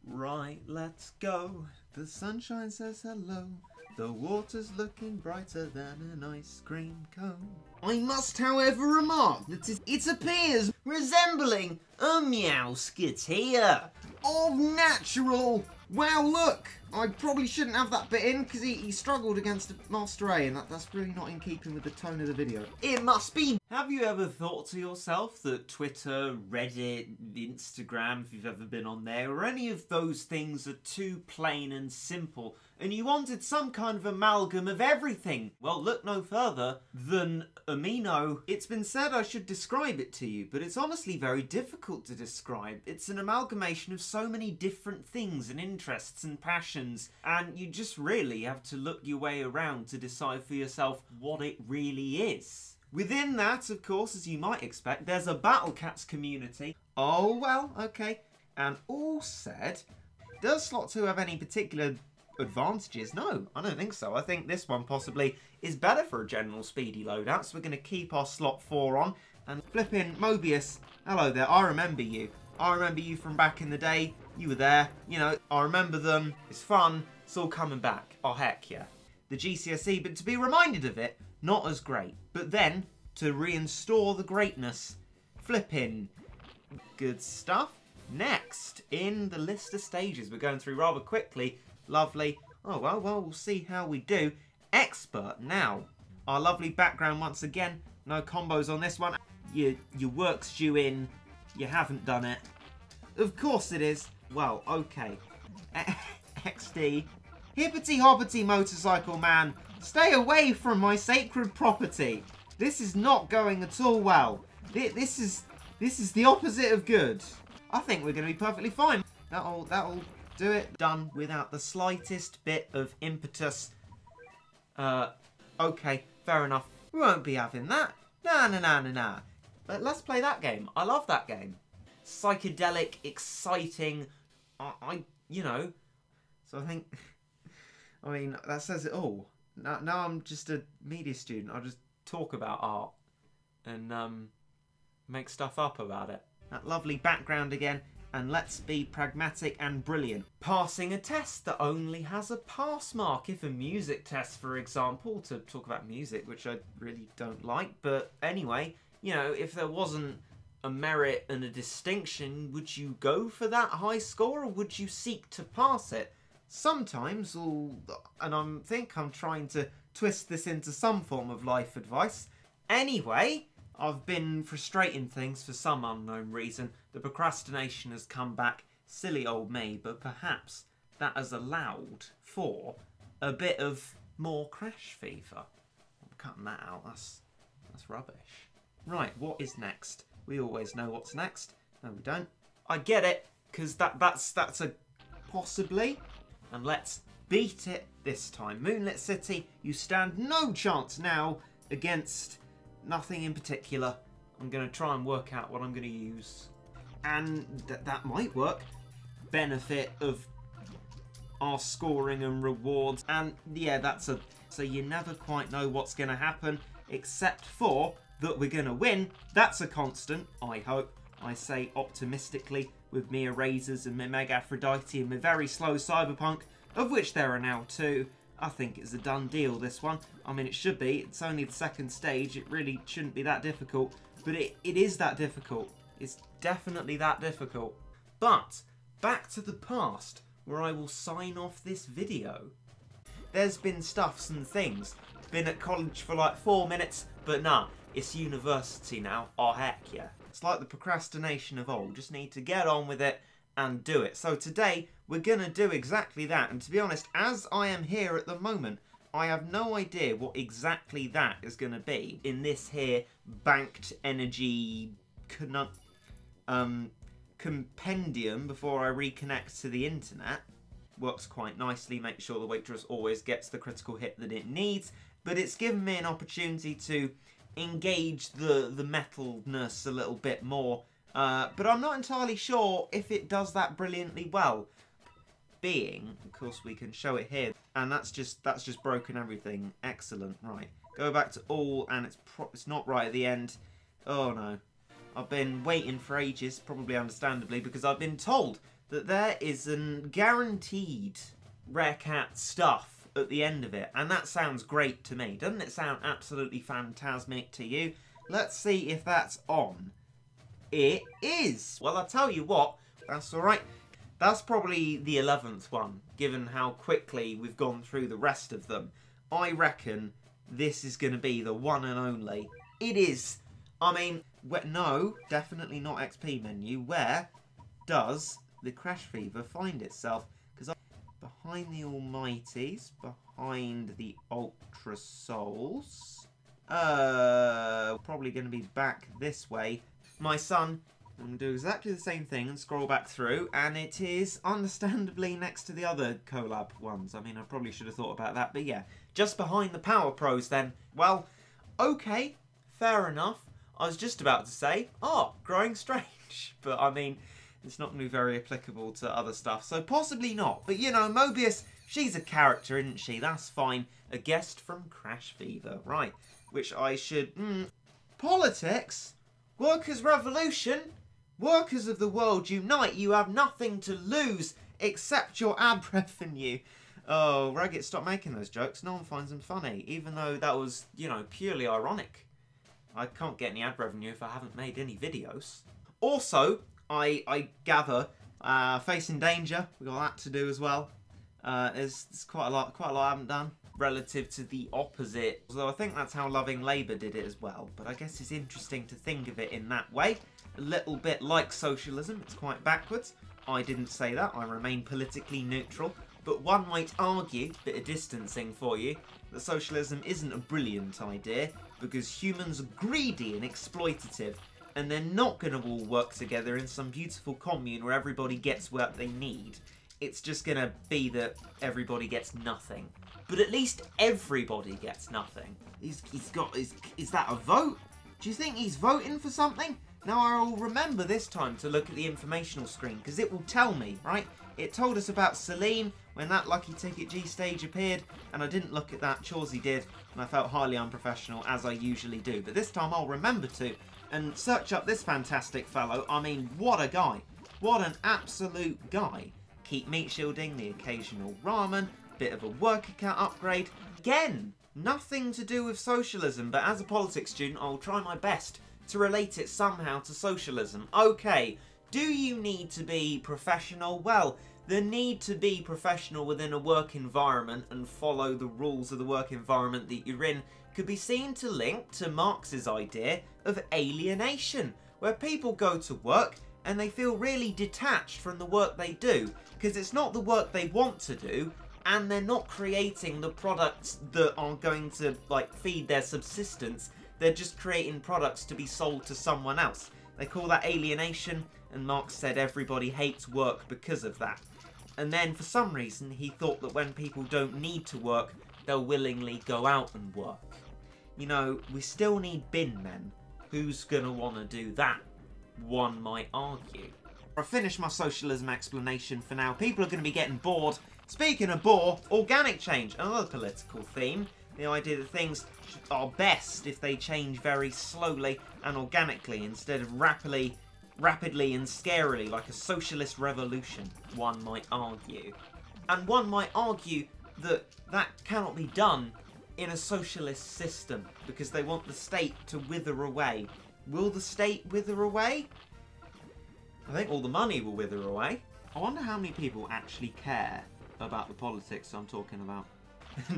Right, let's go. The sunshine says hello. The water's looking brighter than an ice cream cone. I must, however, remark that it appears resembling a Meowsketeer of natural. Wow, look! I probably shouldn't have that bit in because he struggled against Master A, and that's really not in keeping with the tone of the video. It must be. Have you ever thought to yourself that Twitter, Reddit, Instagram, if you've ever been on there, or any of those things are too plain and simple, and you wanted some kind of amalgam of everything? Well, look no further than Amino. It's been said I should describe it to you, but it's honestly very difficult to describe. It's an amalgamation of so many different things and interests and passions, and you just really have to look your way around to decide for yourself what it really is. Within that, of course, as you might expect, there's a Battle Cats community. Oh, well, okay. And all said, does Slot 2 have any particular advantages? No, I don't think so. I think this one possibly is better for a general speedy loadout, so we're going to keep our Slot 4 on. And flipping Mobius, hello there, I remember you. I remember you from back in the day. You were there. You know, I remember them. It's fun. It's all coming back. Oh, heck yeah. The GCSE, but to be reminded of it, not as great. But then, to reinstall the greatness, flipping good stuff. Next, in the list of stages we're going through rather quickly. Lovely. Oh, well, we'll see how we do. Expert now. Our lovely background once again. No combos on this one. Your work's due in. You haven't done it. Of course it is. Well, okay. XD. Hippity hoppity motorcycle man. Stay away from my sacred property. This is not going at all well. This is the opposite of good. I think we're going to be perfectly fine. That'll do it. Done without the slightest bit of impetus. Okay, fair enough. We won't be having that. Nah. But let's play that game. I love that game. Psychedelic, exciting. You know. So I think, I mean, that says it all. Now I'm just a media student. I'll just talk about art and make stuff up about it. That lovely background again. And let's be pragmatic and brilliant. Passing a test that only has a pass mark. If a music test, for example, to talk about music, which I really don't like. But anyway, you know, if there wasn't a merit and a distinction, would you go for that high score or would you seek to pass it? Sometimes, and I think I'm trying to twist this into some form of life advice. Anyway, I've been frustrating things for some unknown reason. The procrastination has come back. Silly old me, but perhaps that has allowed for a bit of more Crash Fever. I'm cutting that out. That's rubbish. Right, what is next? We always know what's next. No, we don't. I get it, because that's a possibly. And let's beat it this time. Moonlit City, you stand no chance now against nothing in particular. I'm going to try and work out what I'm going to use. And that might work. Benefit of our scoring and rewards. And yeah, so you never quite know what's going to happen, except for that we're going to win. That's a constant, I hope. I say optimistically, with me erasers and my Mega Aphrodite and my very slow Cyberpunk, of which there are now 2. I think it's a done deal, this one. I mean, it should be. It's only the second stage. It really shouldn't be that difficult. But it is that difficult. It's definitely that difficult. But back to the past, where I will sign off this video. There's been stuffs and things. Been at college for like 4 minutes, but nah, it's university now. Oh, heck yeah. It's like the procrastination of old. Just need to get on with it and do it. So today, we're going to do exactly that. And to be honest, as I am here at the moment, I have no idea what exactly that is going to be in this here banked energy compendium before I reconnect to the internet. Works quite nicely, make sure the waitress always gets the critical hit that it needs. But it's given me an opportunity to engage the metalness a little bit more. But I'm not entirely sure if it does that brilliantly well. Being, of course, we can show it here, and that's just broken everything. Excellent. Right, go back to all, and it's not right at the end. Oh no, I've been waiting for ages, probably understandably, because I've been told that there is an guaranteed rare cat stuff at the end of it, and that sounds great to me. Doesn't it sound absolutely phantasmic to you? Let's see if that's on. It is! Well, I'll tell you what, that's alright. That's probably the 11th one, given how quickly we've gone through the rest of them. I reckon this is going to be the one and only. It is! I mean, no, definitely not XP menu. Where does the Crash Fever find itself? Because behind the Almighties, behind the Ultra Souls. Probably going to be back this way. My son, I'm going to do exactly the same thing and scroll back through, and it is understandably next to the other collab ones. I mean, I probably should have thought about that, but yeah. Just behind the Power Pros then. Well, okay, fair enough. I was just about to say, oh, growing strange. But I mean, it's not going to be very applicable to other stuff, so possibly not. But you know, Mobius, she's a character, isn't she? That's fine. A guest from Crash Fever, right. Which I should... Politics? Workers' revolution? Workers of the world unite. You have nothing to lose except your ad revenue. Oh, Regit, stop making those jokes. No one finds them funny, even though that was, you know, purely ironic. I can't get any ad revenue if I haven't made any videos. Also, I gather, Facing Danger, we got that to do as well. There's quite a lot I haven't done relative to the opposite. Although I think that's how Loving Labour did it as well. But I guess it's interesting to think of it in that way. A little bit like socialism, it's quite backwards. I didn't say that, I remain politically neutral. But one might argue, bit of distancing for you, that socialism isn't a brilliant idea because humans are greedy and exploitative, and they're not going to all work together in some beautiful commune where everybody gets what they need. It's just going to be that everybody gets nothing. But at least everybody gets nothing. Is that a vote? Do you think he's voting for something? Now I'll remember this time to look at the informational screen, because it will tell me, right? It told us about Celine when that Lucky Ticket G stage appeared, and I didn't look at that, Chawsey did, and I felt highly unprofessional, as I usually do. But this time I'll remember to, and search up this fantastic fellow. I mean, what a guy. What an absolute guy. Keep meat shielding, the occasional ramen, bit of a work account upgrade. Again, nothing to do with socialism, but as a politics student, I'll try my best to relate it somehow to socialism. Okay, do you need to be professional? Well, the need to be professional within a work environment and follow the rules of the work environment that you're in could be seen to link to Marx's idea of alienation, where people go to work and they feel really detached from the work they do, because it's not the work they want to do, and they're not creating the products that are going to, like, feed their subsistence. They're just creating products to be sold to someone else. They call that alienation, and Marx said everybody hates work because of that. And then, for some reason, he thought that when people don't need to work, they'll willingly go out and work. You know, we still need bin men. Who's gonna want to do that? One might argue. I've finished my socialism explanation for now. People are going to be getting bored. Speaking of bore, organic change, another political theme. The idea that things are best if they change very slowly and organically instead of rapidly and scarily like a socialist revolution, one might argue. And one might argue that that cannot be done in a socialist system because they want the state to wither away. Will the state wither away? I think all the money will wither away. I wonder how many people actually care about the politics I'm talking about.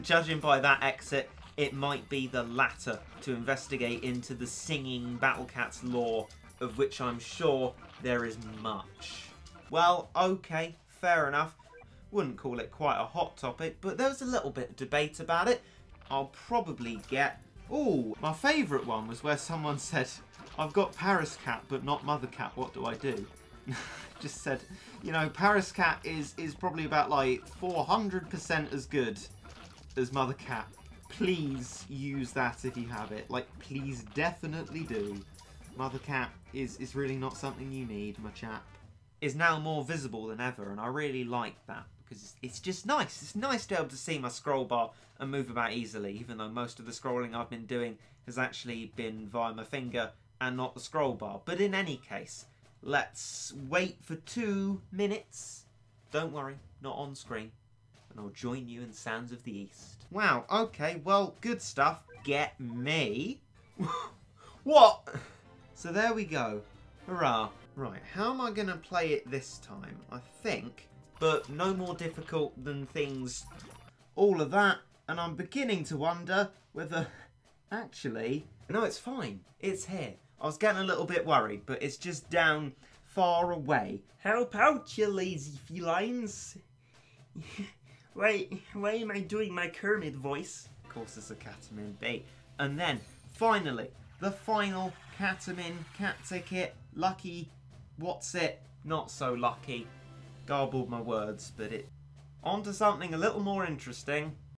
Judging by that exit, it might be the latter, to investigate into the singing Battle Cats lore, of which I'm sure there is much. Well, okay, fair enough. Wouldn't call it quite a hot topic, but there was a little bit of debate about it. I'll probably get... Ooh, my favourite one was where someone said, I've got Paris Cat, but not Mother Cat, what do I do? Just said, you know, Paris Cat is probably about like 400% as good as Mother Cat. Please use that if you have it. Like, please definitely do. Mother Cat is really not something you need, my chap. Is now more visible than ever, and I really like that because it's just nice. It's nice to be able to see my scroll bar and move about easily, even though most of the scrolling I've been doing has actually been via my finger and not the scroll bar. But in any case, Let's wait for 2 minutes. Don't worry, not on screen. And I'll join you in Sounds of the East. Wow, okay, well, good stuff. Get me. What? So there we go. Hurrah. Right, how am I going to play it this time? I think, but no more difficult than things, all of that. And I'm beginning to wonder whether, actually, no, it's fine. It's here. I was getting a little bit worried, but it's just down far away. Help out, you lazy felines. Why am I doing my Kermit voice? Of course, it's a Catamin bait. And then, finally, the final Catamin cat ticket. Lucky, what's it? Not so lucky. Garbled my words, but it... On to something a little more interesting.